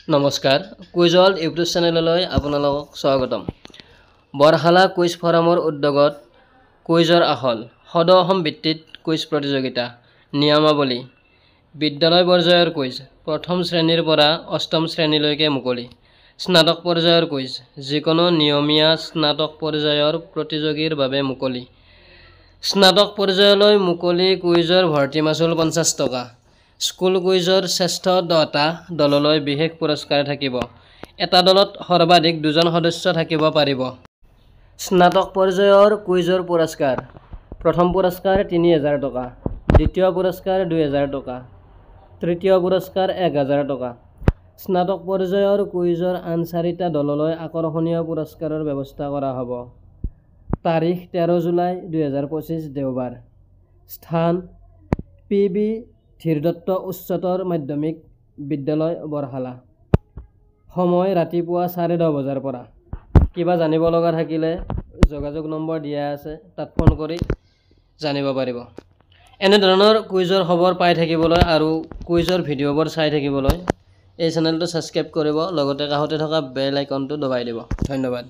নমস্কাৰ quiz world YouTube চেনেললৈ আপোনালোকক স্বাগতম। বৰহালা কুইজ ফৰামৰ উদ্যোগত কুইজৰ আখল সদ অসম ভিত্তিত কুইজ প্ৰতিযোগিতা নিয়মাৱলী বিদ্যালয় পৰ্যায়ৰ কুইজ প্ৰথম শ্ৰেণীৰ পৰা অষ্টম শ্ৰেণীলৈকে মুকলি। স্নাতক পৰ্যায়ৰ কুইজ যিকোনো নিয়মীয়া স্নাতক পৰ্যায়ৰ প্ৰতিযোগীৰ বাবে মুকলি। স্নাতক পৰ্যায়লৈ মুকলি কুইজৰ ভৰ্তি মাচুল 50 টকা। স্কুল কুইজৰ শ্ৰেষ্ঠ 10টা দললৈ বিশেষ পুৰস্কাৰ থাকিব। এটা দলত সৰ্বাধিক 2জন সদস্য থাকিব পাৰিব। স্নাতক পৰ্যায়ৰ কুইজৰ পুৰস্কাৰ প্ৰথম পুৰস্কাৰ 3000 টকা, দ্বিতীয় পুৰস্কাৰ 2000 টকা, তৃতীয় পুৰস্কাৰ 1000 টকা। স্নাতক পৰ্যায়ৰ কুইজৰ আন 4টা দললৈ আকৰ্ষণীয় পুৰস্কাৰৰ ব্যৱস্থা কৰা হ'ব। তাৰিখ 13 জুলাই 2025 দেওবাৰ। স্থান PB ধীৰদত্ত উচ্চতৰ মাধ্যমিক বিদ্যালয় বৰহালা। সময় ৰাতিপুৱা 10:30 বজাৰ পৰা। কিবা জানিব লগা থাকিলে যোগাযোগ নম্বৰ দিয়া আছে, তাত ফোন কৰি জানিব পাৰিব। এনেধৰণৰ কুইজৰ খবৰ পাই থাকিবলৈ আৰু কুইজৰ ভিডিঅ'বোৰ চাই থাকিবলৈ এই চেনেলটো ছাবস্ক্ৰাইব কৰিব, লগতে কাষতে থকা বেল আইকনটো দবাই দিব। ধন্যবাদ।